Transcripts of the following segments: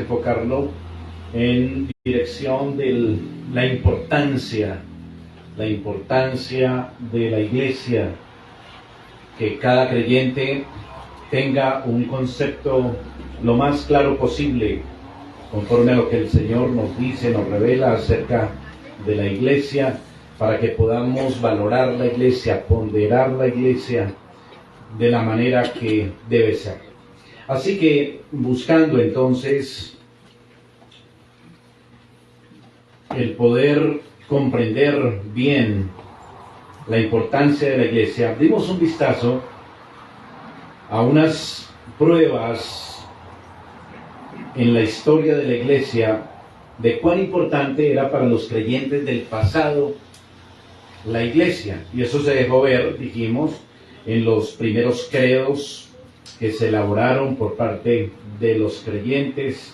enfocarlo en dirección de la importancia de la iglesia, que cada creyente tenga un concepto lo más claro posible, conforme a lo que el Señor nos dice, nos revela acerca de la iglesia, para que podamos valorar la iglesia, ponderar la iglesia de la manera que debe ser. Así que, buscando entonces el poder comprender bien la importancia de la iglesia, dimos un vistazo a unas pruebas en la historia de la iglesia de cuán importante era para los creyentes del pasado la iglesia. Y eso se dejó ver, dijimos, en los primeros credos que se elaboraron por parte de los creyentes,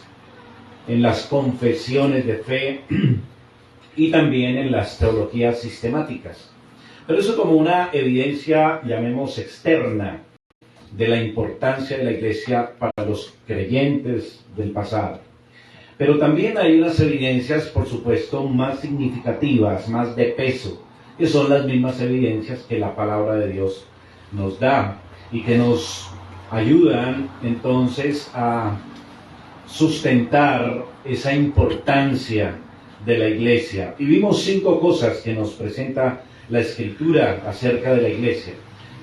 en las confesiones de fe y también en las teologías sistemáticas. Pero eso como una evidencia, llamemos, externa de la importancia de la iglesia para los creyentes del pasado. Pero también hay unas evidencias, por supuesto, más significativas, más de peso, que son las mismas evidencias que la palabra de Dios nos da y que nos ayudan entonces a sustentar esa importancia de la iglesia. Y vimos 5 cosas que nos presenta la Escritura acerca de la iglesia.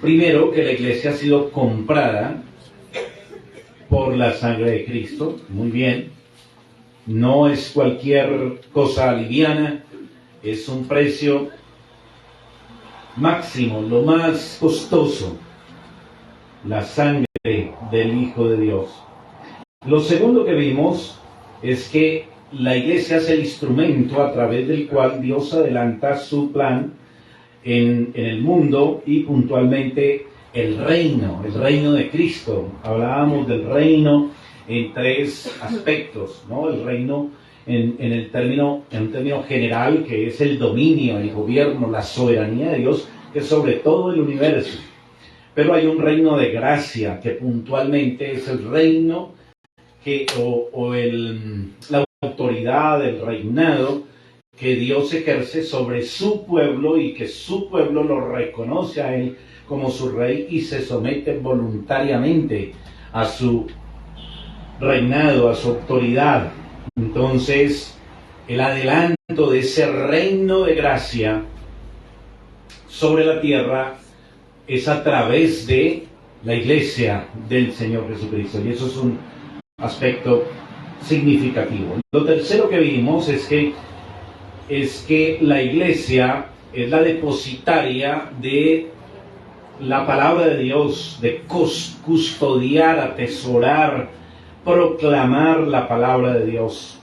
Primero, que la iglesia ha sido comprada por la sangre de Cristo. Muy bien. No es cualquier cosa liviana, es un precio máximo, lo más costoso, la sangre del Hijo de Dios. Lo segundo que vimos es que la iglesia es el instrumento a través del cual Dios adelanta su plan en el mundo y puntualmente el reino de Cristo. Hablábamos del reino en 3 aspectos, ¿no? El reino en un término general, que es el dominio, el gobierno, la soberanía de Dios, que es sobre todo el universo. Pero hay un reino de gracia, que puntualmente es el reino la autoridad, el reinado que Dios ejerce sobre su pueblo y que su pueblo lo reconoce a Él como su rey y se somete voluntariamente a su reinado, a su autoridad. Entonces, el adelanto de ese reino de gracia sobre la tierra es a través de la iglesia del Señor Jesucristo, y eso es un aspecto significativo. Lo tercero que vimos es que la iglesia es la depositaria de la palabra de Dios, de custodiar, atesorar, proclamar la palabra de Dios.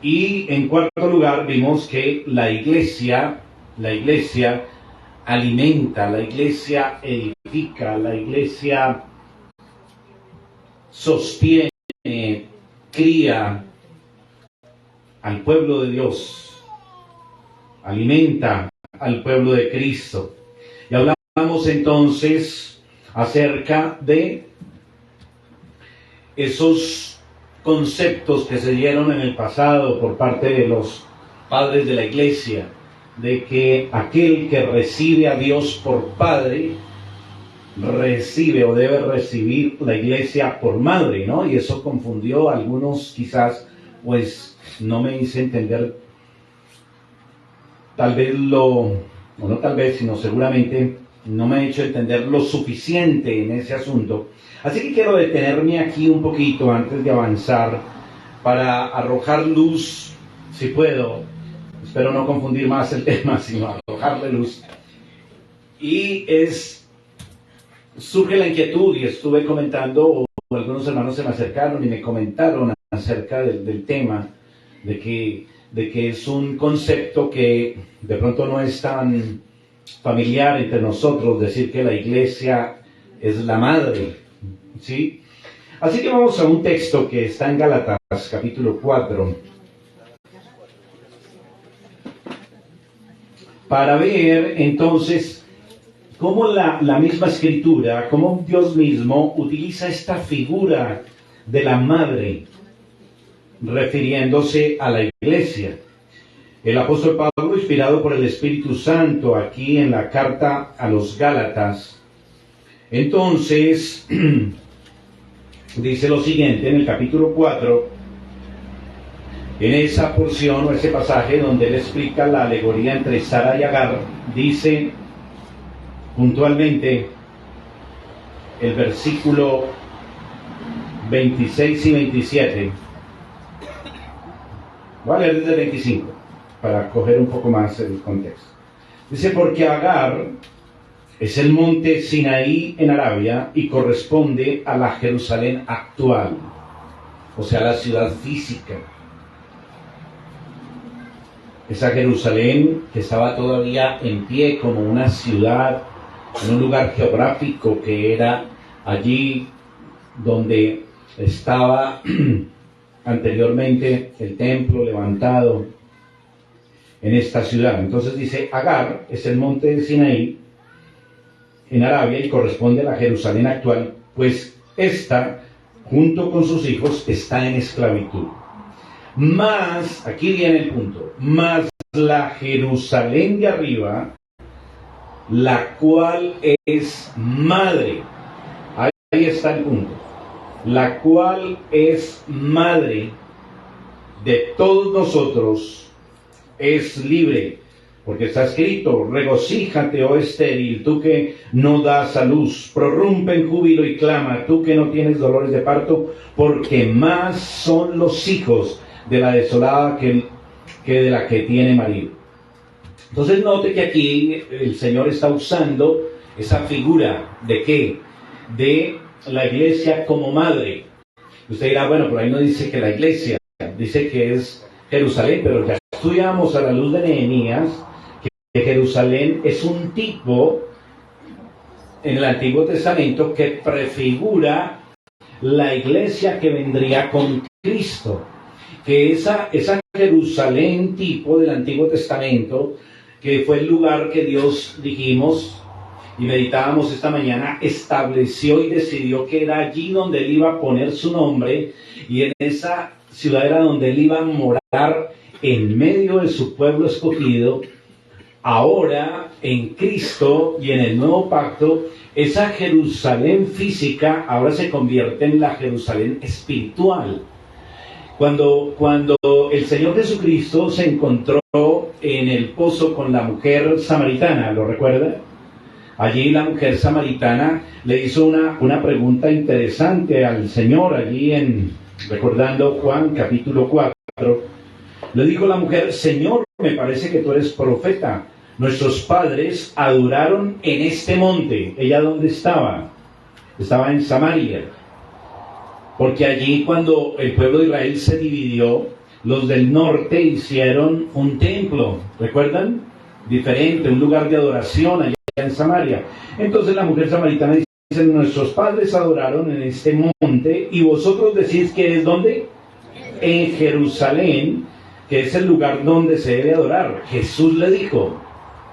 Y en cuarto lugar vimos que la iglesia alimenta, la iglesia edifica, la iglesia sostiene, cría al pueblo de Dios, alimenta al pueblo de Cristo. Y hablamos entonces acerca de esos conceptos que se dieron en el pasado por parte de los padres de la iglesia, de que aquel que recibe a Dios por padre, recibe o debe recibir la iglesia por madre, ¿no? Y eso confundió a algunos, quizás, pues no me hice entender, sino seguramente no me he hecho entender lo suficiente en ese asunto. Así que quiero detenerme aquí un poquito antes de avanzar para arrojar luz, si puedo, espero no confundir más el tema, sino arrojarle luz. Y surge la inquietud, y estuve comentando, o algunos hermanos se me acercaron y me comentaron acerca del tema, de que es un concepto que de pronto no es tan familiar entre nosotros, decir que la iglesia es la madre, ¿sí? Así que vamos a un texto que está en Gálatas, capítulo 4, para ver entonces cómo la misma Escritura, cómo Dios mismo utiliza esta figura de la madre refiriéndose a la iglesia. El apóstol Pablo, inspirado por el Espíritu Santo aquí en la carta a los Gálatas, entonces dice lo siguiente en el capítulo 4, en esa porción o ese pasaje donde él explica la alegoría entre Sara y Agar, dice puntualmente el versículo 26 y 27. Voy a leer desde el 25 para coger un poco más el contexto. Dice, porque Agar es el monte Sinaí en Arabia y corresponde a la Jerusalén actual, o sea, la ciudad física. Esa Jerusalén que estaba todavía en pie como una ciudad, en un lugar geográfico que era allí donde estaba anteriormente el templo levantado en esta ciudad. Entonces dice, Agar es el monte de Sinaí en Arabia y corresponde a la Jerusalén actual, pues esta, junto con sus hijos, está en esclavitud. Más, aquí viene el punto, más la Jerusalén de arriba, la cual es madre. Ahí está el punto. La cual es madre de todos nosotros, es libre. Porque está escrito, regocíjate, oh estéril, tú que no das a luz, prorrumpe en júbilo y clama, tú que no tienes dolores de parto, porque más son los hijos de la desolada que de la que tiene marido. Entonces note que aquí el Señor está usando esa figura de ¿qué? De la iglesia como madre. Usted dirá, bueno, pero ahí no dice que la iglesia, dice que es Jerusalén, pero ya estudiamos a la luz de Nehemías que Jerusalén es un tipo en el Antiguo Testamento que prefigura la iglesia que vendría con Cristo, que esa Jerusalén tipo del Antiguo Testamento, que fue el lugar que Dios, dijimos y meditábamos esta mañana, estableció y decidió que era allí donde Él iba a poner su nombre, y en esa ciudad era donde Él iba a morar en medio de su pueblo escogido. Ahora, en Cristo y en el nuevo pacto, esa Jerusalén física ahora se convierte en la Jerusalén espiritual. Cuando el Señor Jesucristo se encontró en el pozo con la mujer samaritana, ¿lo recuerda? Allí la mujer samaritana le hizo una pregunta interesante al Señor, allí recordando Juan capítulo 4. Le dijo la mujer, Señor, me parece que tú eres profeta. Nuestros padres adoraron en este monte. ¿Ella dónde estaba? Estaba en Samaria. Porque allí cuando el pueblo de Israel se dividió, los del norte hicieron un templo, ¿recuerdan? Diferente, un lugar de adoración allá en Samaria. Entonces la mujer samaritana dice, nuestros padres adoraron en este monte y vosotros decís que es ¿dónde? En Jerusalén, que es el lugar donde se debe adorar. Jesús le dijo,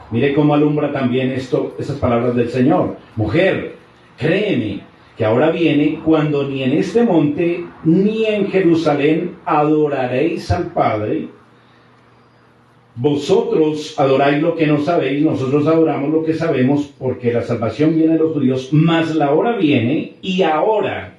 mire cómo alumbra también esas palabras del Señor. Mujer, créeme que ahora viene cuando ni en este monte ni en Jerusalén adoraréis al Padre. Vosotros adoráis lo que no sabéis, nosotros adoramos lo que sabemos, porque la salvación viene de los judíos, mas la hora viene, y ahora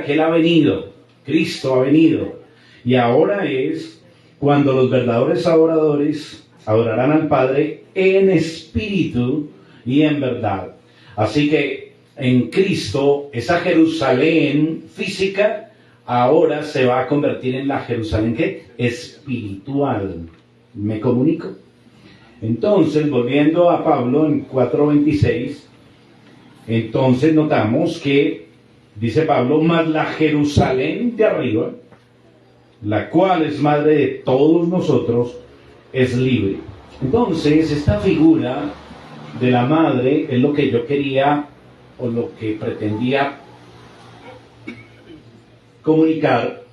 que Él ha venido, Cristo ha venido, y ahora es cuando los verdaderos adoradores adorarán al Padre en espíritu y en verdad. Así que en Cristo, esa Jerusalén física ahora se va a convertir en la Jerusalén ¿qué? Espiritual. ¿Me comunico? Entonces, volviendo a Pablo en 4:26, entonces notamos que, dice Pablo, mas la Jerusalén de arriba, la cual es madre de todos nosotros, es libre. Entonces, esta figura de la madre es lo que yo quería, o lo que pretendía comunicar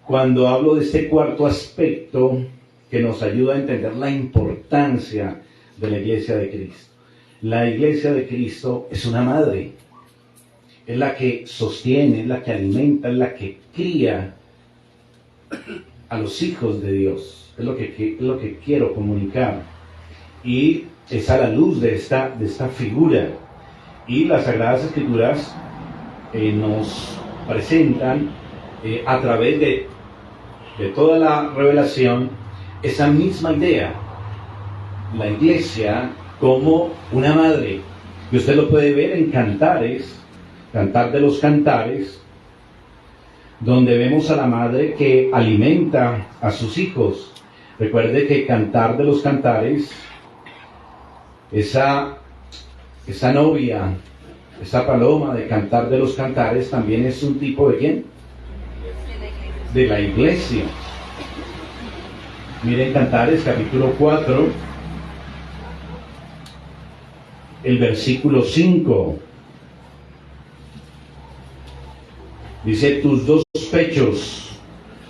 cuando hablo de este cuarto aspecto que nos ayuda a entender la importancia de la iglesia de Cristo. La iglesia de Cristo es una madre, es la que sostiene, es la que alimenta, es la que cría a los hijos de Dios. Es lo que quiero comunicar. Y es a la luz de esta figura. Y las Sagradas Escrituras nos presentan a través de toda la revelación esa misma idea. La iglesia como una madre. Y usted lo puede ver en Cantares, Cantar de los Cantares, donde vemos a la madre que alimenta a sus hijos. Recuerde que Cantar de los Cantares, esa novia, esa paloma de Cantar de los Cantares, también es un tipo de ¿quién? De la iglesia. Miren Cantares capítulo 4, el versículo 5. Dice: tus dos pechos,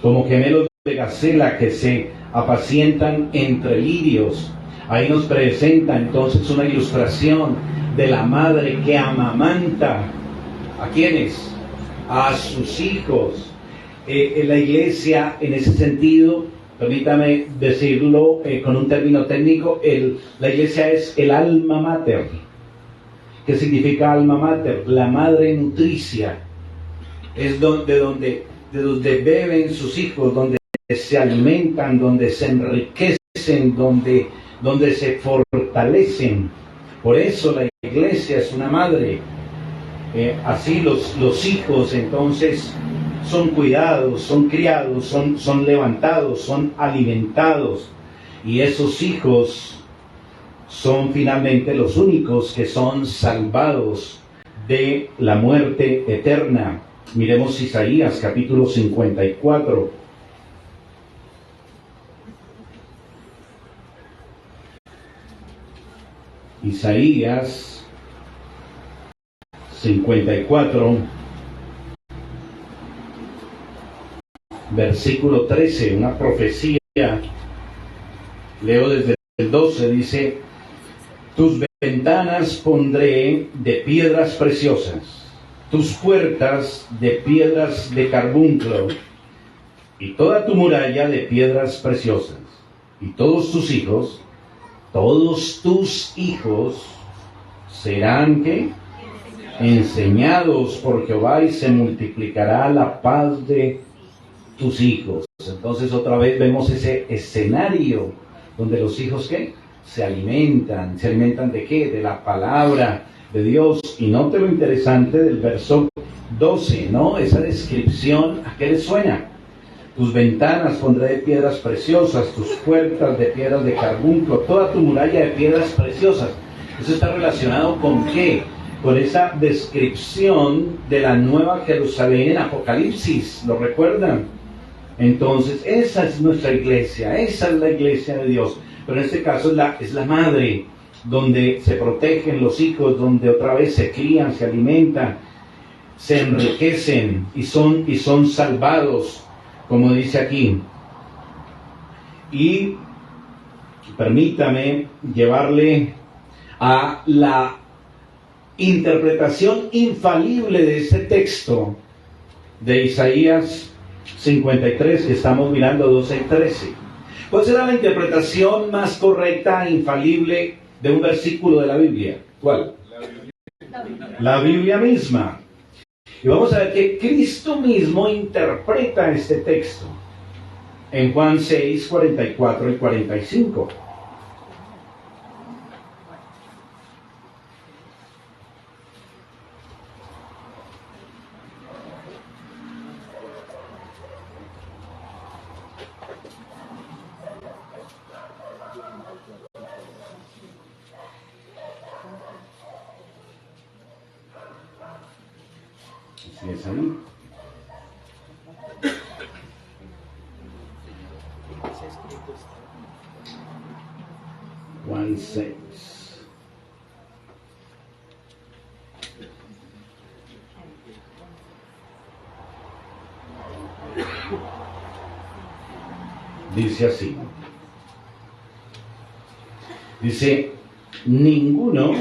como gemelos de gacela que se apacientan entre lirios. Ahí nos presenta entonces una ilustración de la madre que amamanta. ¿A quiénes? A sus hijos. En la iglesia, en ese sentido, permítame decirlo con un término técnico, la iglesia es el alma mater. ¿Qué significa alma mater? La madre nutricia. Es de donde beben sus hijos, donde se alimentan, donde se enriquecen, donde se fortalecen. Por eso la iglesia es una madre. Así los hijos entonces son cuidados, son criados, son levantados, son alimentados. Y esos hijos son finalmente los únicos que son salvados de la muerte eterna. Miremos Isaías capítulo 54. Isaías 54, versículo 13, una profecía. Leo desde el 12, dice: tus ventanas pondré de piedras preciosas, tus puertas de piedras de carbunclo, y toda tu muralla de piedras preciosas, y todos tus hijos serán ¿qué? Enseñados por Jehová, y se multiplicará la paz de tus hijos. Entonces otra vez vemos ese escenario donde los hijos ¿qué? Se alimentan ¿de qué? De la palabra de Dios. Y note lo interesante del verso 12, ¿no? Esa descripción, ¿a qué les suena? Tus ventanas pondré de piedras preciosas, tus puertas de piedras de carbunclo, toda tu muralla de piedras preciosas. Eso está relacionado ¿con qué? Con esa descripción de la nueva Jerusalén en Apocalipsis, ¿lo recuerdan? Entonces, esa es nuestra iglesia, esa es la iglesia de Dios. Pero en este caso es la madre, donde se protegen los hijos, donde otra vez se crían, se alimentan, se enriquecen y son salvados, como dice aquí. Y permítame llevarle a la interpretación infalible de este texto de Isaías 53, que estamos mirando 12 y 13. ¿Cuál será la interpretación más correcta e infalible de un versículo de la Biblia? ¿Cuál? La Biblia misma. Y vamos a ver que Cristo mismo interpreta este texto en Juan 6, 44 y 45. Así es ahí. Juan 6. Dice así. Dice, ninguno,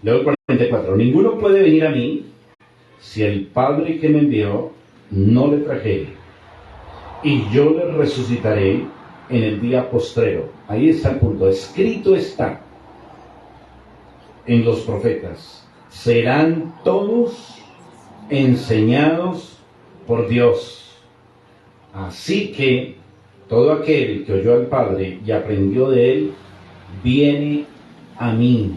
leo el 44, ninguno puede venir a mí si el Padre que me envió no le trajere. y yo les resucitaré en el día postrero. Ahí está el punto. Escrito está en los profetas. Serán todos enseñados por Dios. Así que todo aquel que oyó al Padre y aprendió de él, viene a mí.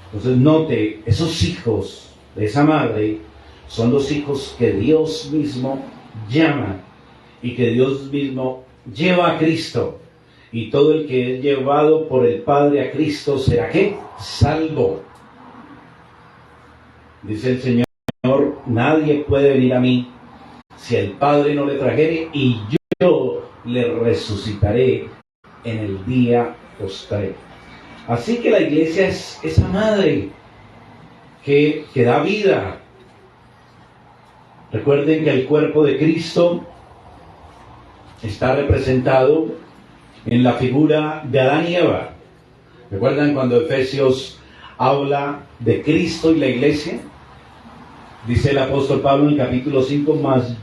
Entonces note, esos hijos de esa madre son los hijos que Dios mismo llama y que Dios mismo lleva a Cristo. Y todo el que es llevado por el Padre a Cristo será ¿qué? Salvo. Dice el Señor, nadie puede venir a mí si el Padre no le trajere, y yo le resucitaré en el día postrero. Así que la iglesia es esa madre que da vida. Recuerden que el cuerpo de Cristo está representado en la figura de Adán y Eva. ¿Recuerdan cuando Efesios habla de Cristo y la iglesia? Dice el apóstol Pablo en el capítulo 5, más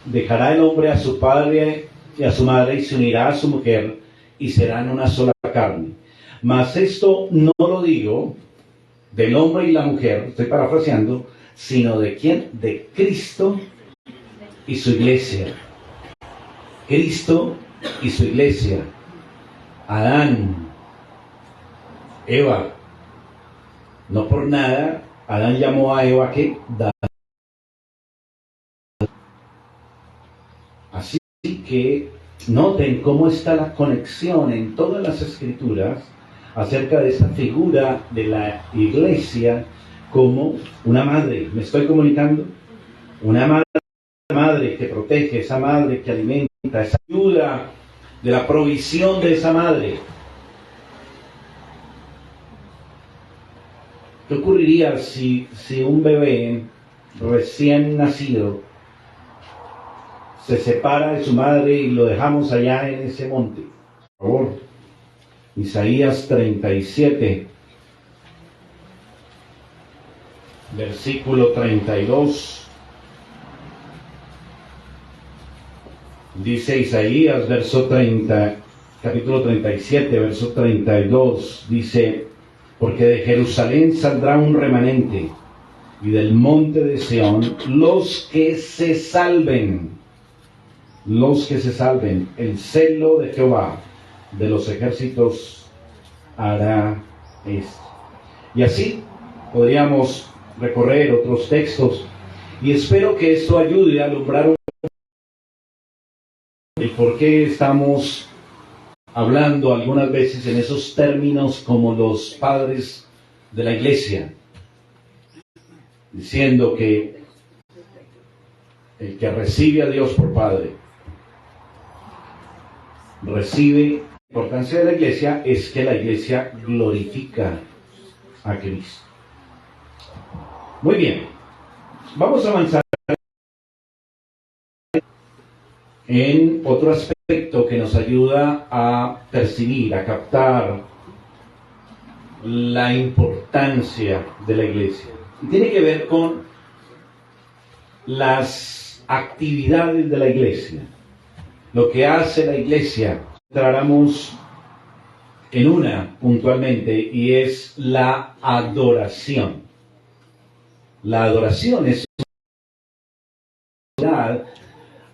dejará el hombre a su padre y a su madre y se unirá a su mujer y serán una sola carne. Mas esto no lo digo del hombre y la mujer, estoy parafraseando, sino de ¿quién? De Cristo y su iglesia. Cristo y su iglesia. Adán, Eva. No por nada Adán llamó a Eva ¿qué? Así que noten cómo está la conexión en todas las escrituras acerca de esa figura de la iglesia como una madre. ¿Me estoy comunicando? Una madre que protege, esa madre que alimenta, esa ayuda de la provisión de esa madre. ¿Qué ocurriría si un bebé recién nacido se separa de su madre y lo dejamos allá en ese monte? Por favor, Isaías 37, versículo 32. Dice Isaías, capítulo 37, verso 32, dice: porque de Jerusalén saldrá un remanente, y del monte de Sión los que se salven, el celo de Jehová de los ejércitos hará esto. Y así podríamos recorrer otros textos, y espero que esto ayude a alumbrar el por qué estamos hablando algunas veces en esos términos como los padres de la iglesia, diciendo que el que recibe a Dios por Padre recibe. La importancia de la iglesia es que la iglesia glorifica a Cristo. Muy bien, vamos a avanzar en otro aspecto que nos ayuda a percibir, a captar la importancia de la iglesia. Y tiene que ver con las actividades de la iglesia, lo que hace la iglesia. Entráramos en una puntualmente, y es la adoración. La adoración es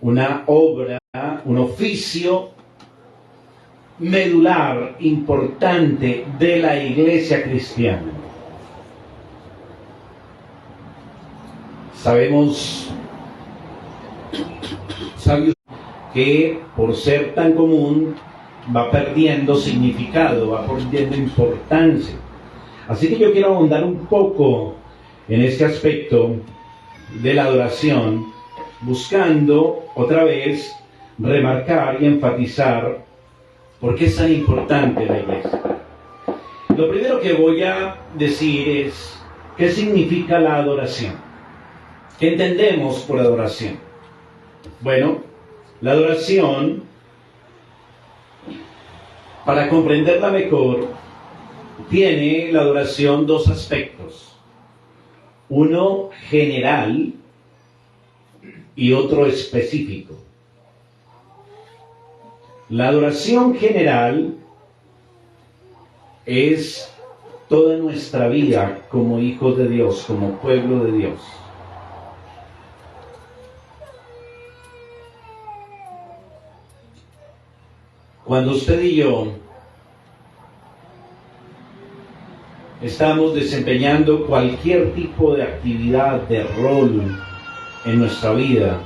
una obra, un oficio medular, importante de la iglesia cristiana. Sabemos, sabios, que por ser tan común va perdiendo significado, va perdiendo importancia. Así que yo quiero ahondar un poco en este aspecto de la adoración, buscando otra vez remarcar y enfatizar por qué es tan importante la iglesia. Lo primero que voy a decir es qué significa la adoración. ¿Qué entendemos por adoración? Bueno, la adoración, para comprenderla mejor, tiene la adoración dos aspectos. Uno general y otro específico. La adoración general es toda nuestra vida como hijos de Dios, como pueblo de Dios. Cuando usted y yo estamos desempeñando cualquier tipo de actividad, de rol en nuestra vida,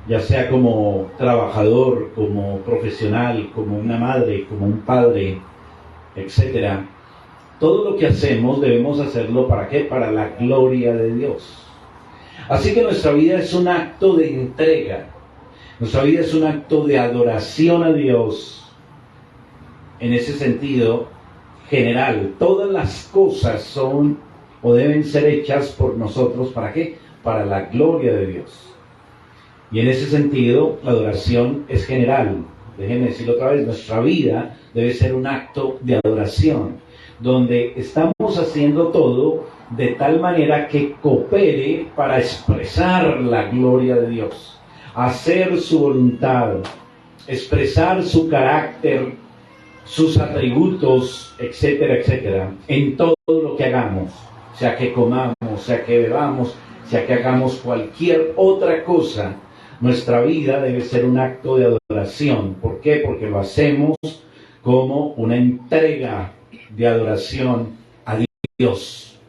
ya sea como trabajador, como profesional, como una madre, como un padre, etcétera, todo lo que hacemos debemos hacerlo ¿para qué? Para la gloria de Dios. Así que nuestra vida es un acto de entrega, nuestra vida es un acto de adoración a Dios. En ese sentido general, todas las cosas son o deben ser hechas por nosotros ¿para qué? Para la gloria de Dios. Y en ese sentido, la adoración es general. Déjenme decirlo otra vez, nuestra vida debe ser un acto de adoración, donde estamos haciendo todo de tal manera que coopere para expresar la gloria de Dios, hacer su voluntad, expresar su carácter, sus atributos, etcétera, etcétera, en todo lo que hagamos, sea que comamos, sea que bebamos, sea que hagamos cualquier otra cosa. Nuestra vida debe ser un acto de adoración. ¿Por qué? Porque lo hacemos como una entrega de adoración a Dios.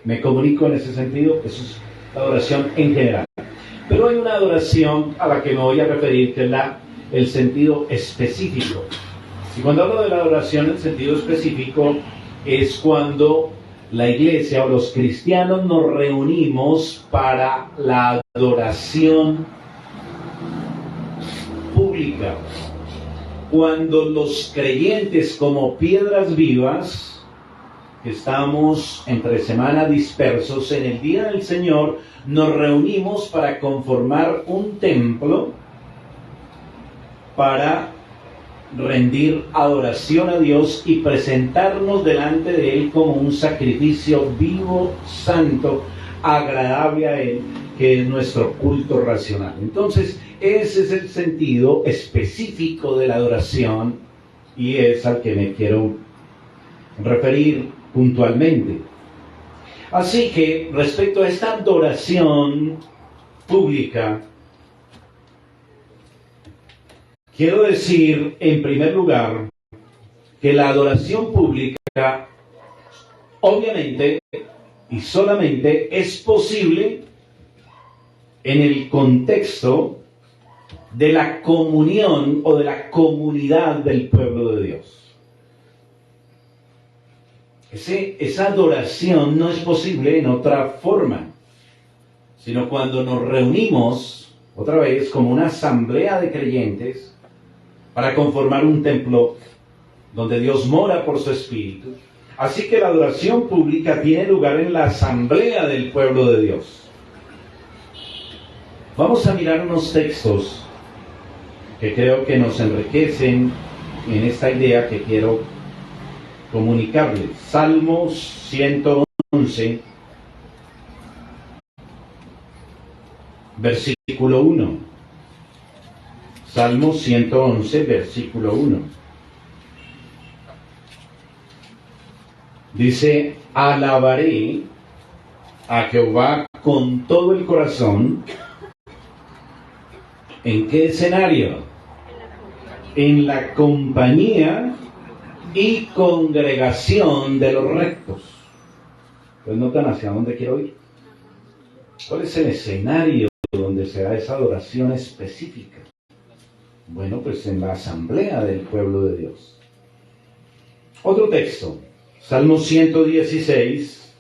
¿Me comunico en ese sentido? Eso es la adoración en general. Pero hay una adoración a la que me voy a referir, que es el sentido específico. Y cuando hablo de la adoración en sentido específico, es cuando la iglesia o los cristianos nos reunimos para la adoración pública. Cuando los creyentes como piedras vivas, que estamos entre semana dispersos, en el día del Señor nos reunimos para conformar un templo para rendir adoración a Dios y presentarnos delante de Él como un sacrificio vivo, santo, agradable a Él, que es nuestro culto racional. Entonces, ese es el sentido específico de la adoración y es al que me quiero referir puntualmente. Así que, respecto a esta adoración pública, quiero decir, en primer lugar, que la adoración pública, obviamente y solamente es posible en el contexto de la comunión o de la comunidad del pueblo de Dios. Esa adoración no es posible en otra forma, sino cuando nos reunimos, otra vez, como una asamblea de creyentes, para conformar un templo donde Dios mora por su Espíritu. Así que la adoración pública tiene lugar en la asamblea del pueblo de Dios. Vamos a mirar unos textos que creo que nos enriquecen en esta idea que quiero comunicarles. Salmos 111, versículo 1. Salmos 111, versículo 1. Dice: alabaré a Jehová con todo el corazón. ¿En qué escenario? En la compañía y congregación de los rectos. Pues notan hacia dónde quiero ir. ¿Cuál es el escenario donde se da esa adoración específica? Bueno, pues en la asamblea del pueblo de Dios. Otro texto, Salmo 116,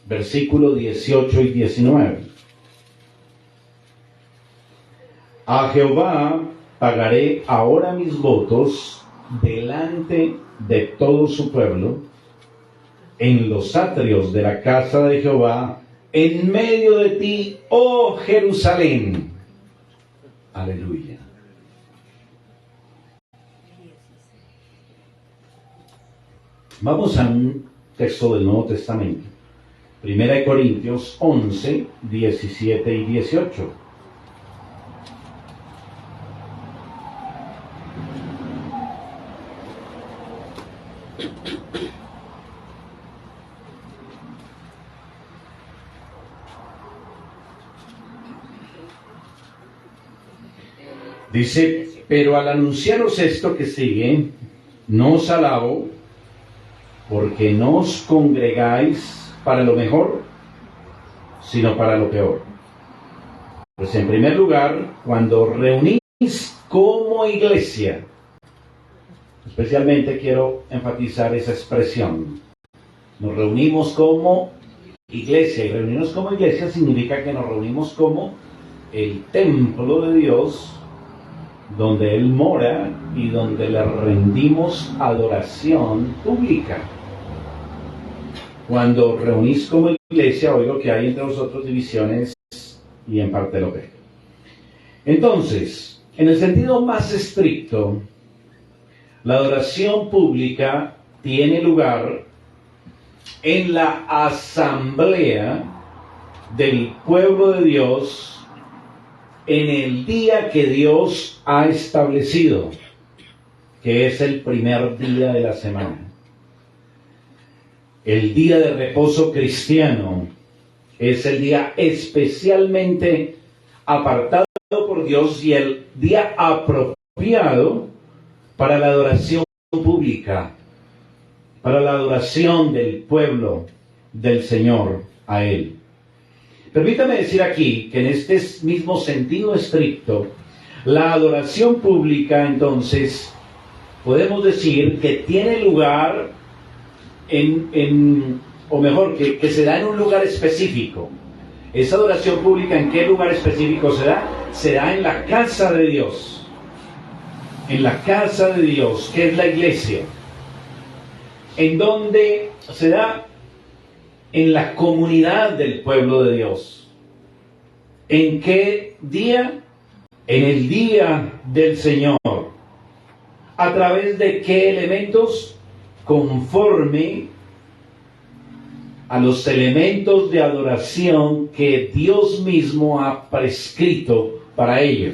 versículos 18 y 19. A Jehová pagaré ahora mis votos delante de todo su pueblo, en los atrios de la casa de Jehová, en medio de ti, oh Jerusalén. Aleluya. Vamos a un texto del Nuevo Testamento. 1 Corintios 11, 17 y 18. Dice, pero al anunciaros esto que sigue, no os alabo, porque no os congregáis para lo mejor, sino para lo peor. Pues en primer lugar, cuando reunís como iglesia, especialmente quiero enfatizar esa expresión, nos reunimos como iglesia, y reunirnos como iglesia significa que nos reunimos como el templo de Dios, donde Él mora y donde le rendimos adoración pública. Cuando reunís como iglesia, oigo que hay entre vosotros divisiones y en parte lo ve. Entonces, en el sentido más estricto, la adoración pública tiene lugar en la asamblea del pueblo de Dios en el día que Dios ha establecido, que es el primer día de la semana. El día de reposo cristiano es el día especialmente apartado por Dios y el día apropiado para la adoración pública, para la adoración del pueblo del Señor a Él. Permítame decir aquí que en este mismo sentido estricto, la adoración pública entonces podemos decir que tiene lugar o mejor, que se da en un lugar específico. Esa adoración pública, ¿en qué lugar específico se da? Se da en la casa de Dios. En la casa de Dios, que es la iglesia. En donde se da en la comunidad del pueblo de Dios. ¿En qué día? En el día del Señor. ¿A través de qué elementos? Conforme a los elementos de adoración que Dios mismo ha prescrito para ello.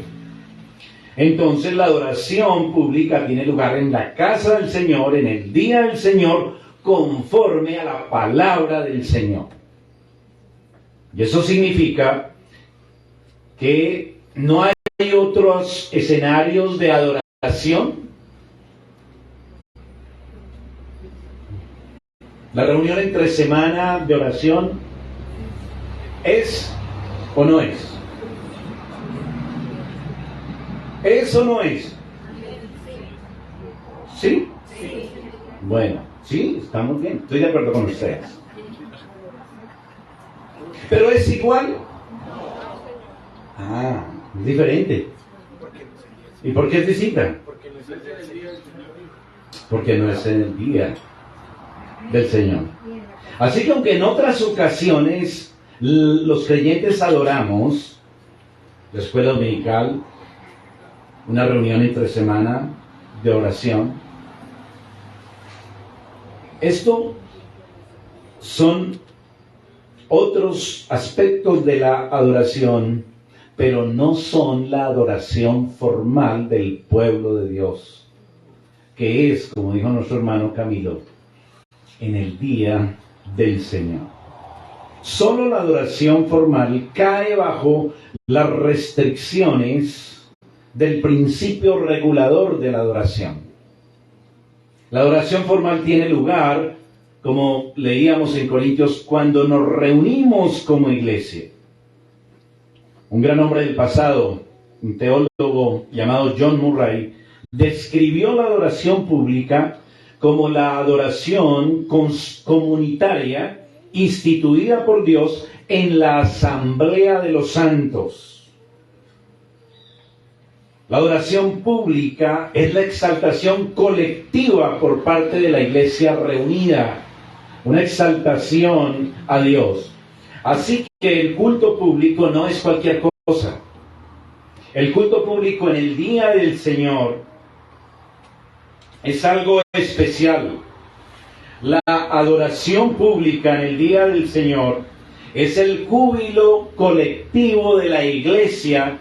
Entonces la adoración pública tiene lugar en la casa del Señor, en el día del Señor, conforme a la palabra del Señor. Y eso significa que no hay otros escenarios de adoración. La reunión entre semana de oración ¿es o no es? ¿Es o no es? ¿Sí? Bueno, sí, estamos bien. Estoy de acuerdo con ustedes. ¿Pero es igual? Ah, es diferente. ¿Y por qué es distinta? Porque no es en el día del Señor. Así que aunque en otras ocasiones los creyentes adoramos, la escuela dominical, una reunión entre semana de oración, esto son otros aspectos de la adoración, pero no son la adoración formal del pueblo de Dios, que es, como dijo nuestro hermano Camilo, en el día del Señor. Solo la adoración formal cae bajo las restricciones del principio regulador de la adoración. La adoración formal tiene lugar, como leíamos en Corintios, cuando nos reunimos como iglesia. Un gran hombre del pasado, un teólogo llamado John Murray, describió la adoración pública como la adoración comunitaria instituida por Dios en la asamblea de los santos. La adoración pública es la exaltación colectiva por parte de la iglesia reunida, una exaltación a Dios. Así que el culto público no es cualquier cosa. El culto público en el día del Señor es algo especial. La adoración pública en el día del Señor es el júbilo colectivo de la iglesia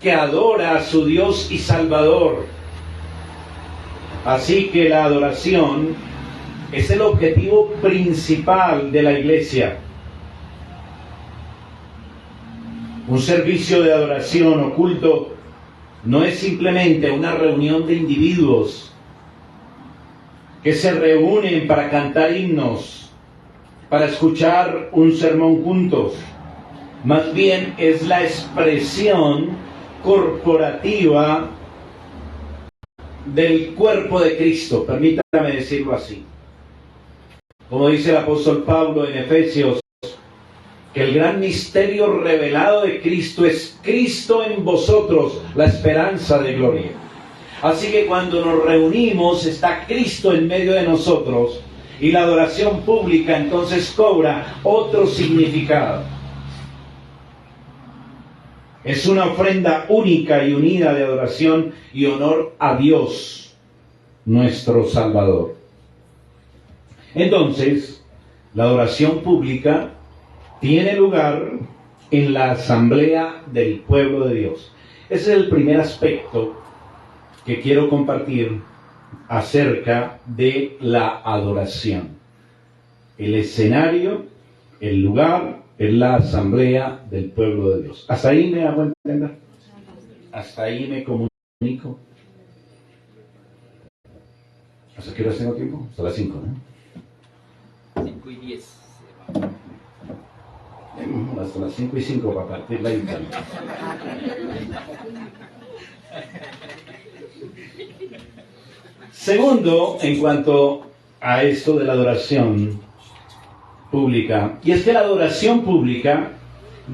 que adora a su Dios y Salvador. Así que la adoración Es el objetivo principal de la iglesia. Un servicio de adoración o culto no es simplemente una reunión de individuos que se reúnen para cantar himnos, para escuchar un sermón juntos. Más bien es la expresión corporativa del cuerpo de Cristo, permítame decirlo así. Como dice el apóstol Pablo en Efesios, que el gran misterio revelado de Cristo es Cristo en vosotros, la esperanza de gloria. Así que cuando nos reunimos está Cristo en medio de nosotros y la adoración pública entonces cobra otro significado. Es una ofrenda única y unida de adoración y honor a Dios, nuestro Salvador. Entonces, la adoración pública tiene lugar en la asamblea del pueblo de Dios. Ese es el primer aspecto que quiero compartir acerca de la adoración. El escenario, el lugar, es la asamblea del pueblo de Dios. ¿Hasta ahí me hago entender? ¿Hasta ahí me comunico? ¿Hasta qué horas tengo tiempo? Hasta las 5, ¿no? 5:10. Hasta las 5:05 para partir la internet. Segundo, en cuanto a esto de la adoración pública, y es que la adoración pública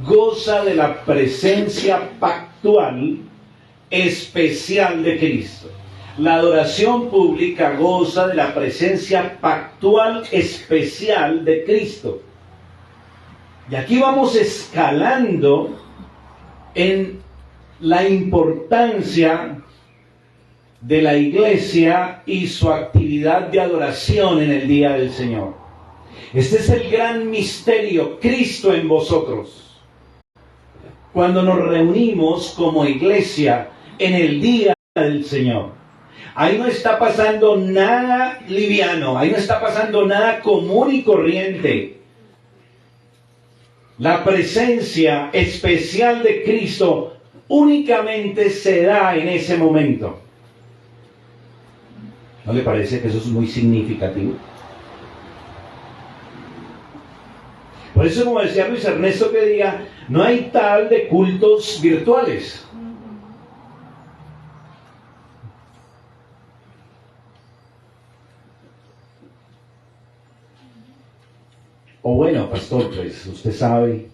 goza de la presencia pactual especial de Cristo. La adoración pública goza de la presencia pactual especial de Cristo. Y aquí vamos escalando en la importancia de la iglesia y su actividad de adoración en el día del Señor. Este es el gran misterio, Cristo en vosotros. Cuando nos reunimos como iglesia en el día del Señor, ahí no está pasando nada liviano, ahí no está pasando nada común y corriente. La presencia especial de Cristo únicamente se da en ese momento. ¿No le parece que eso es muy significativo? Por eso, como decía Luis Ernesto, que diga, no hay tal de cultos virtuales. O bueno, pastor, pues usted sabe,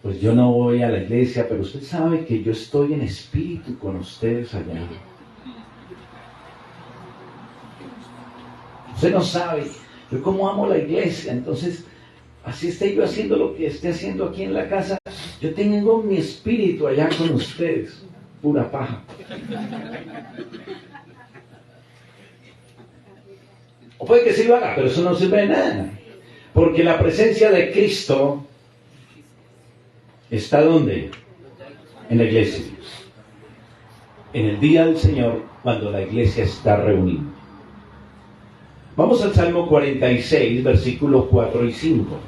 pues yo no voy a la iglesia, pero usted sabe que yo estoy en espíritu con ustedes allá. Usted no sabe, yo como amo la iglesia, entonces, así esté yo haciendo lo que esté haciendo aquí en la casa, yo tengo mi espíritu allá con ustedes, pura paja. O puede que sí lo haga, pero eso no sirve de nada. Porque la presencia de Cristo está ¿dónde? En la iglesia. En el día del Señor, cuando la iglesia está reunida. Vamos al Salmo 46, versículos 4 y 5.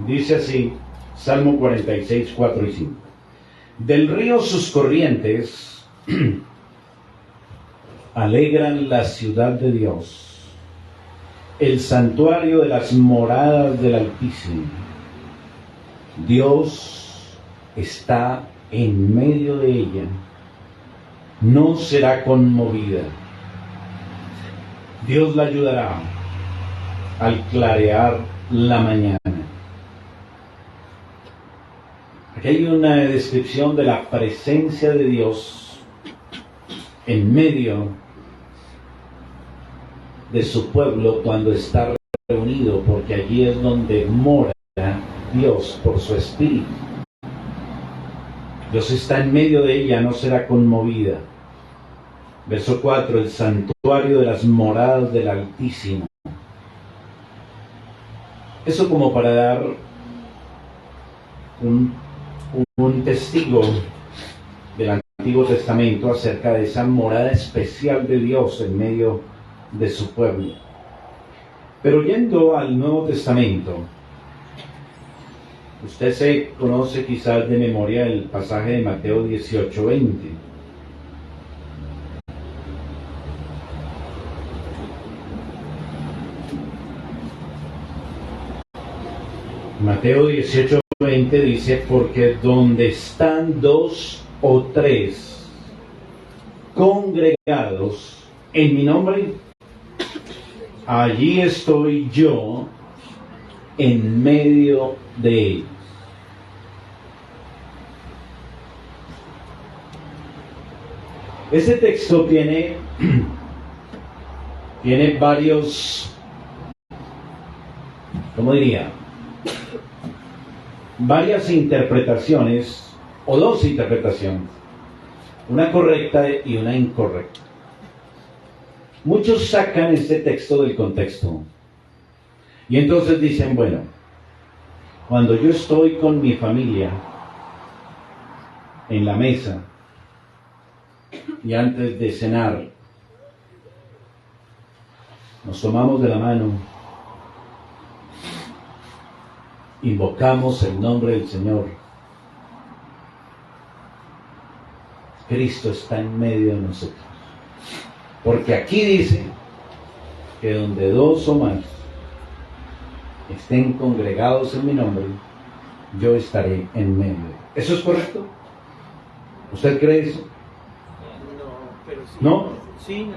Dice así, Salmo 46, 4 y 5. Del río sus corrientes alegran la ciudad de Dios, el santuario de las moradas del Altísimo. Dios está en medio de ella, no será conmovida. Dios la ayudará al clarear la mañana. Aquí hay una descripción de la presencia de Dios en medio de su pueblo cuando está reunido, porque allí es donde mora Dios por su Espíritu. Dios está en medio de ella, no será conmovida. Verso 4, el santuario de las moradas del Altísimo. Eso como para dar un testigo del Antiguo Testamento acerca de esa morada especial de Dios en medio de su pueblo. Pero yendo al Nuevo Testamento, usted se conoce quizás de memoria el pasaje de Mateo 18:20. Mateo 18:20 dice, porque donde están dos o tres congregados en mi nombre, allí estoy yo en medio de ellos. Este texto tiene varios, ¿cómo diría? Varias interpretaciones, o dos interpretaciones, una correcta y una incorrecta. Muchos sacan este texto del contexto y entonces dicen, bueno, cuando yo estoy con mi familia en la mesa y antes de cenar, nos tomamos de la mano, invocamos el nombre del Señor. Cristo está en medio de nosotros. Porque aquí dice que donde dos o más estén congregados en mi nombre, yo estaré en medio. ¿Eso es correcto? ¿Usted cree eso? No, pero sí. ¿No? Sí.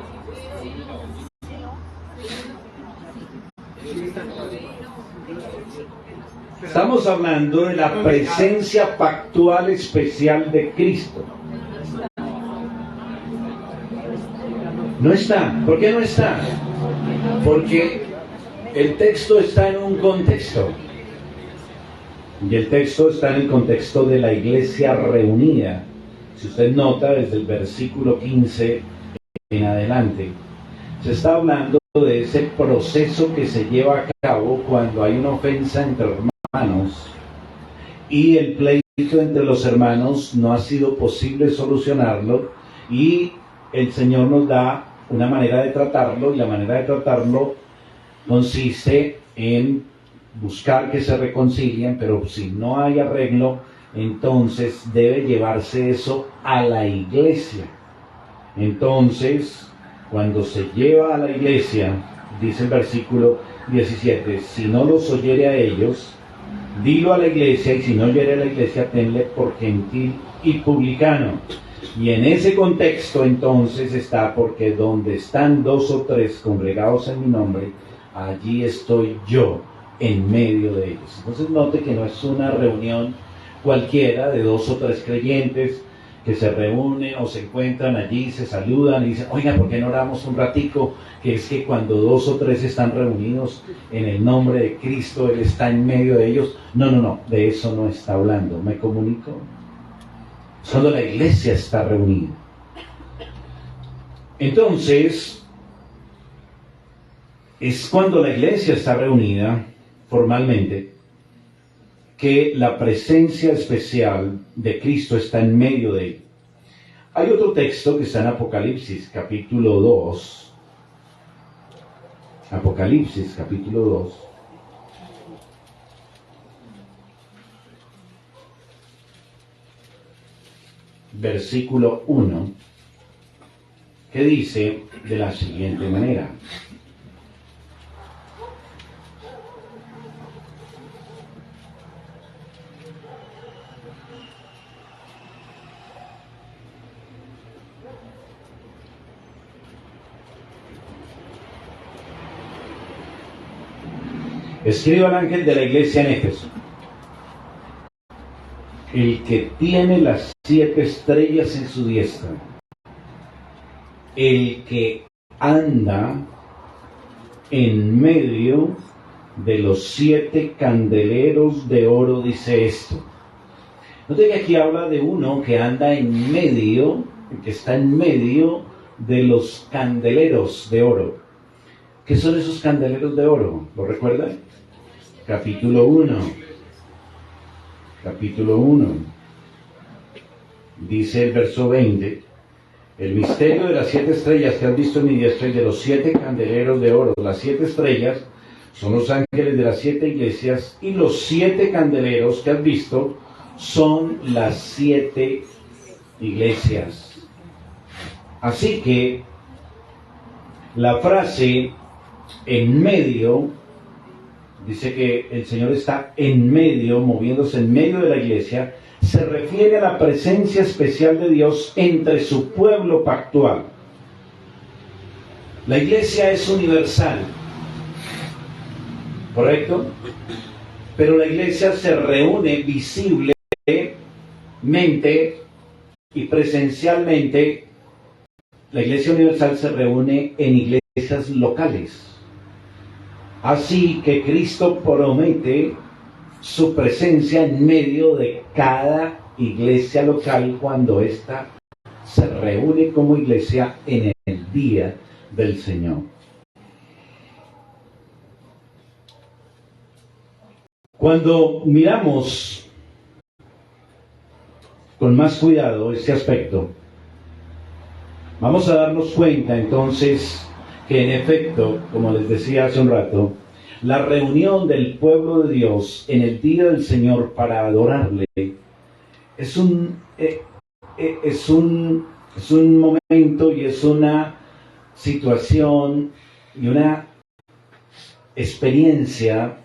Estamos hablando de la presencia pactual especial de Cristo. No está. ¿Por qué no está? Porque el texto está en un contexto. Y el texto está en el contexto de la iglesia reunida. Si usted nota desde el versículo 15 en adelante, se está hablando de ese proceso que se lleva a cabo cuando hay una ofensa entre hermanos y el pleito entre los hermanos no ha sido posible solucionarlo y el Señor nos da una manera de tratarlo y la manera de tratarlo consiste en buscar que se reconcilien, pero si no hay arreglo, entonces debe llevarse eso a la iglesia. Entonces, cuando se lleva a la iglesia, dice el versículo 17, si no los oyere a ellos, dilo a la iglesia, y si no oyere a la iglesia, tenle por gentil y publicano. Y en ese contexto entonces está, porque donde están dos o tres congregados en mi nombre, allí estoy yo en medio de ellos. Entonces note que no es una reunión cualquiera de dos o tres creyentes que se reúnen o se encuentran allí, se saludan y dicen, oiga, ¿por qué no oramos un ratico? Que es que cuando dos o tres están reunidos en el nombre de Cristo, Él está en medio de ellos. No, de eso no está hablando. ¿Me comunico? Solo la iglesia está reunida. Entonces, es cuando la iglesia está reunida formalmente que la presencia especial de Cristo está en medio de él. Hay otro texto que está en Apocalipsis, capítulo 2. Apocalipsis, capítulo 2. Versículo 1, que dice de la siguiente manera. Escribe al ángel de la iglesia en Éfeso, el que tiene las 7 estrellas en su diestra, el que anda en medio de los 7 candeleros de oro, dice esto: Note que aquí habla de uno que anda en medio, que está en medio de los candeleros de oro. ¿Qué son esos candeleros de oro? ¿Lo recuerdan? Capítulo 1. Capítulo 1. Dice el verso 20. El misterio de las 7 estrellas que has visto en mi diestra y de los 7 candeleros de oro. Las 7 estrellas son los ángeles de las 7 iglesias y los 7 candeleros que has visto son las 7 iglesias. Así que la frase en medio, dice que el Señor está en medio, moviéndose en medio de la iglesia, se refiere a la presencia especial de Dios entre su pueblo pactual. La iglesia es universal, ¿correcto? Pero la iglesia se reúne visiblemente y presencialmente. La iglesia universal se reúne en iglesias locales. Así que Cristo promete su presencia en medio de cada iglesia local cuando ésta se reúne como iglesia en el día del Señor. Cuando miramos con más cuidado este aspecto, vamos a darnos cuenta entonces que en efecto, como les decía hace un rato, la reunión del pueblo de Dios en el día del Señor para adorarle es un momento y es una situación y una experiencia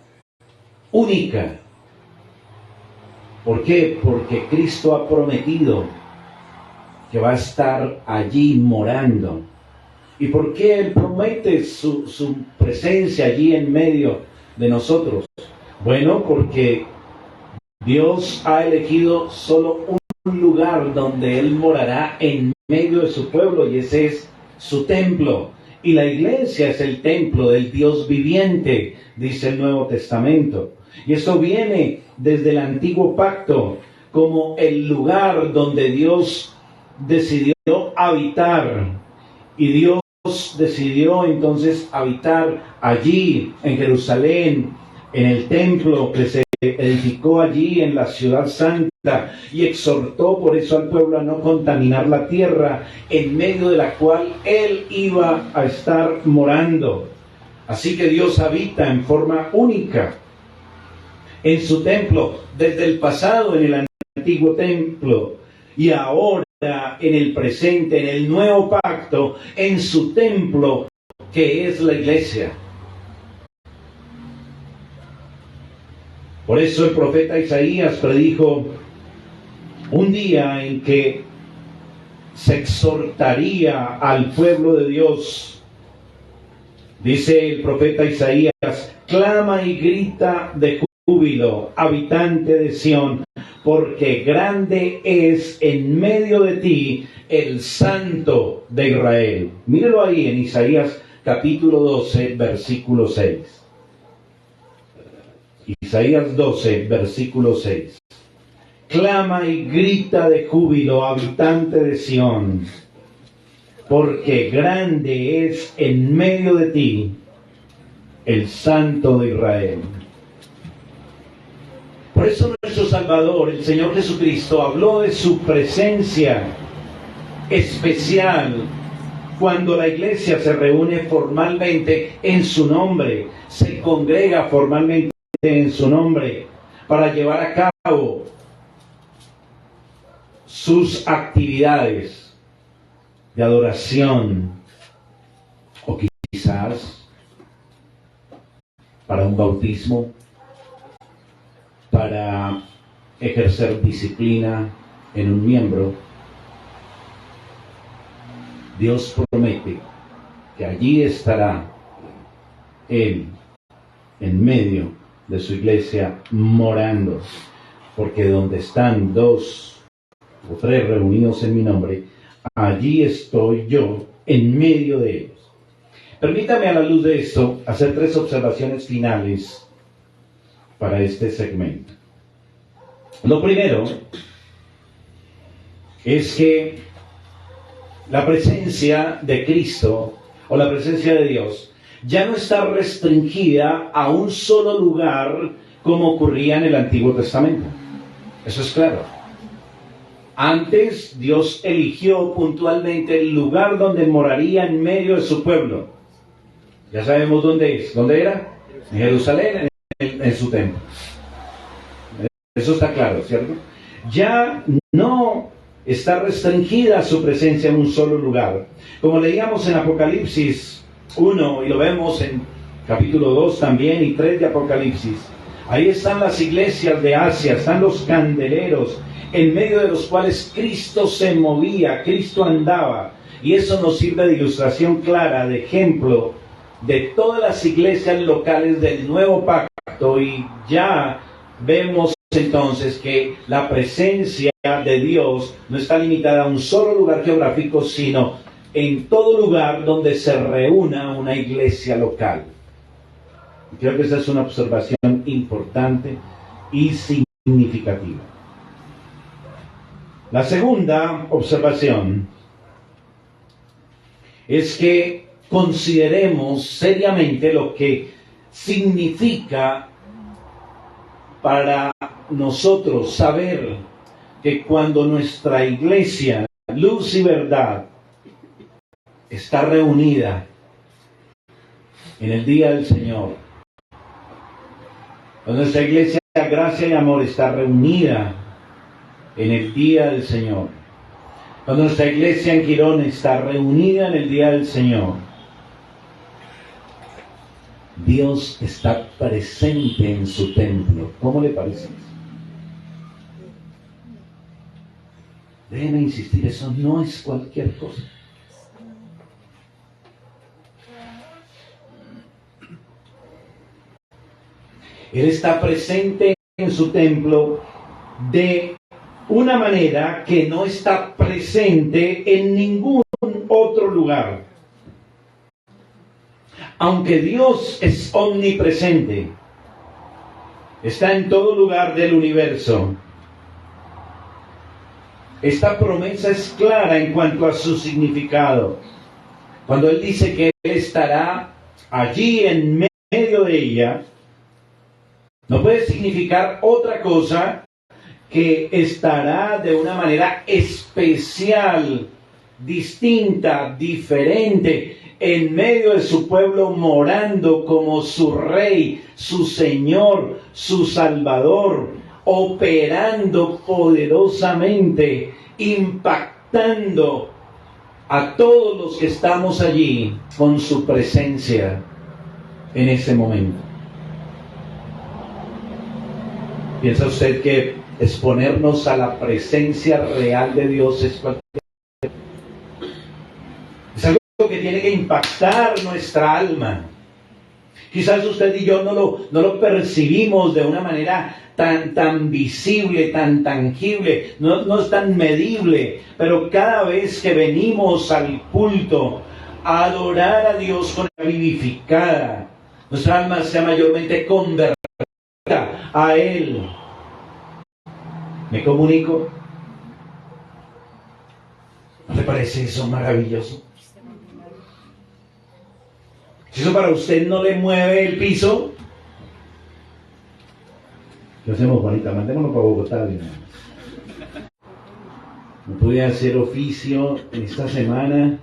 única. ¿Por qué? Porque Cristo ha prometido que va a estar allí morando. ¿Y por qué Él promete su presencia allí en medio de nosotros? Bueno, porque Dios ha elegido solo un lugar donde Él morará en medio de su pueblo, y ese es su templo. Y la iglesia es el templo del Dios viviente, dice el Nuevo Testamento. Y eso viene desde el Antiguo Pacto como el lugar donde Dios decidió habitar. Y Dios decidió entonces habitar allí en Jerusalén, en el templo que se edificó allí en la ciudad santa, y exhortó por eso al pueblo a no contaminar la tierra en medio de la cual Él iba a estar morando. Así que Dios habita en forma única en su templo, desde el pasado en el antiguo templo, y ahora en el presente, en el nuevo pacto, en su templo, que es la iglesia. Por eso el profeta Isaías predijo un día en que se exhortaría al pueblo de Dios. Dice el profeta Isaías: clama y grita de júbilo, habitante de Sión, porque grande es en medio de ti el Santo de Israel. Míralo ahí en Isaías capítulo 12, versículo 6. Isaías 12, versículo 6. Clama y grita de júbilo, habitante de Sión, porque grande es en medio de ti el Santo de Israel. Por eso nuestro Salvador, el Señor Jesucristo, habló de su presencia especial cuando la iglesia se reúne formalmente en su nombre, se congrega formalmente en su nombre para llevar a cabo sus actividades de adoración, o quizás para un bautismo, para ejercer disciplina en un miembro. Dios promete que allí estará Él en medio de su iglesia morando, porque donde están 2 o 3 reunidos en mi nombre, allí estoy yo en medio de ellos. Permítame, a la luz de esto, hacer 3 observaciones finales para este segmento. Lo primero es que la presencia de Cristo o la presencia de Dios ya no está restringida a un solo lugar como ocurría en el Antiguo Testamento. Eso es claro. Antes Dios eligió puntualmente el lugar donde moraría en medio de su pueblo. Ya sabemos dónde es. ¿Dónde era? En Jerusalén, en su templo. Eso está claro, ¿cierto? Ya no está restringida su presencia en un solo lugar. Como leíamos en Apocalipsis 1, y lo vemos en capítulo 2 también, y 3 de Apocalipsis. Ahí están las iglesias de Asia, están los candeleros, en medio de los cuales Cristo se movía, Cristo andaba. Y eso nos sirve de ilustración clara, de ejemplo, de todas las iglesias locales del nuevo pacto. Y ya vemos entonces que la presencia de Dios no está limitada a un solo lugar geográfico, sino en todo lugar donde se reúna una iglesia local. Creo que esa es una observación importante y significativa. La segunda observación es que consideremos seriamente lo que significa para nosotros saber que cuando nuestra iglesia, Luz y Verdad, está reunida en el día del Señor, cuando nuestra iglesia, Gracia y Amor, está reunida en el día del Señor, cuando nuestra iglesia en Quirón está reunida en el día del Señor, Dios está presente en su templo. ¿Cómo le parece? Déjenme insistir, eso no es cualquier cosa. Él está presente en su templo de una manera que no está presente en ningún otro lugar. Aunque Dios es omnipresente, está en todo lugar del universo, esta promesa es clara en cuanto a su significado. Cuando Él dice que Él estará allí en medio de ella, no puede significar otra cosa que estará de una manera especial, distinta, diferente, en medio de su pueblo, morando como su Rey, su Señor, su Salvador, operando poderosamente, impactando a todos los que estamos allí con su presencia en ese momento. ¿Piensa usted que exponernos a la presencia real de Dios es algo que tiene que impactar nuestra alma? Quizás usted y yo no lo percibimos de una manera tan visible, tan tangible, no es tan medible, pero cada vez que venimos al culto a adorar a Dios con la vivificada, nuestra alma sea mayormente convertida a Él. ¿Me comunico? ¿No le parece eso maravilloso? Si eso para usted no le mueve el piso, ¿qué hacemos, Juanita? Mandémonos para Bogotá. No pude hacer oficio esta semana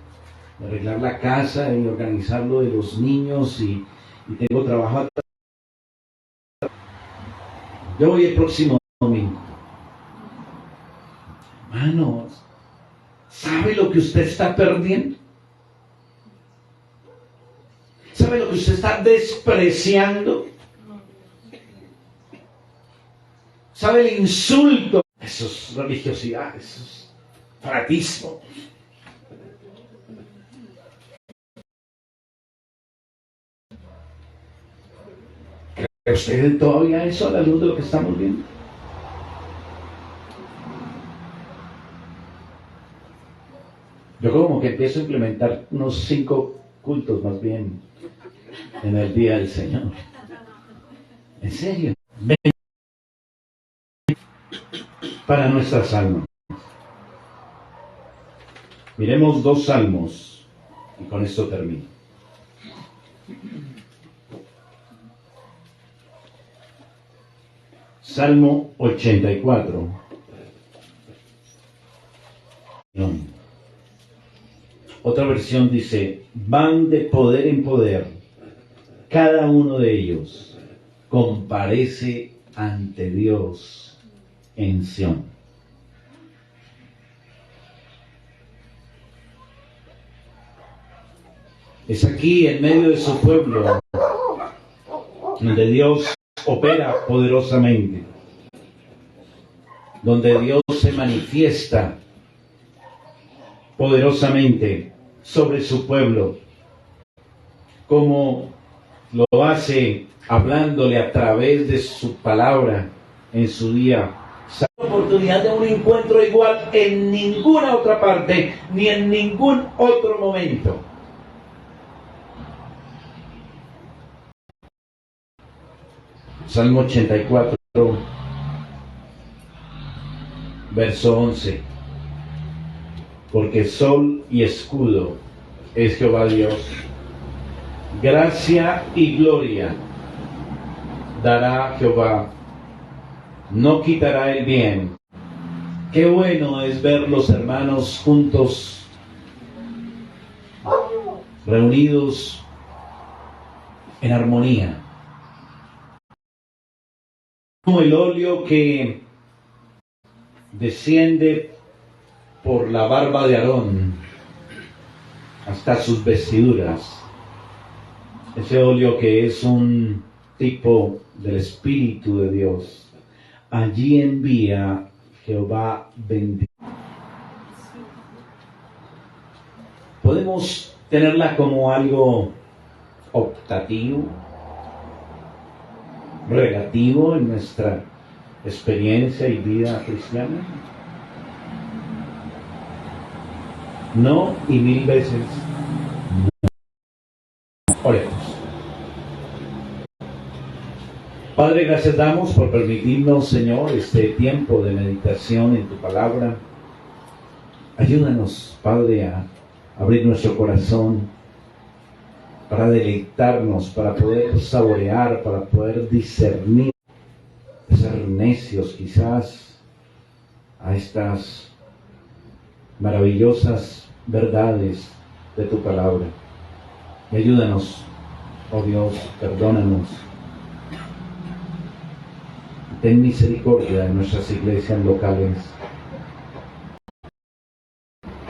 de arreglar la casa y organizar lo de los niños y tengo trabajo. Yo voy el próximo domingo. Hermanos, ¿sabe lo que usted está perdiendo? ¿Sabe lo que usted está despreciando? ¿Sabe el insulto? Eso es religiosidad, eso es fanatismo. ¿Cree usted todavía eso a la luz de lo que estamos viendo? Yo como que empiezo a implementar unos 5 cultos más bien en el día del Señor. ¿En serio? para nuestras almas. Miremos 2 salmos y con esto termino. Salmo 84. Otra versión dice: van de poder en poder, cada uno de ellos comparece ante Dios en Sión. Es aquí, en medio de su pueblo, donde Dios opera poderosamente, donde Dios se manifiesta poderosamente sobre su pueblo, como lo hace hablándole a través de su palabra en su día. La oportunidad de un encuentro igual en ninguna otra parte, ni en ningún otro momento. Salmo 84, verso 11. Porque sol y escudo es Jehová Dios. Gracia y gloria dará Jehová. No quitará el bien. Qué bueno es ver los hermanos juntos, reunidos en armonía. Como el óleo que desciende por la barba de Aarón hasta sus vestiduras. Ese óleo que es un tipo del Espíritu de Dios. Allí envía Jehová bendición. Podemos tenerla como algo optativo, relativo en nuestra experiencia y vida cristiana. No, y 1000 veces no. Oremos. Padre, gracias damos por permitirnos, Señor, este tiempo de meditación en tu palabra. Ayúdanos, Padre, a abrir nuestro corazón para deleitarnos, para poder saborear, para poder discernir, ser necios quizás a estas maravillosas verdades de tu palabra. Y ayúdanos, oh Dios, perdónanos. Ten misericordia de nuestras iglesias locales.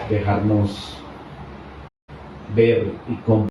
Dejarnos ver y comprender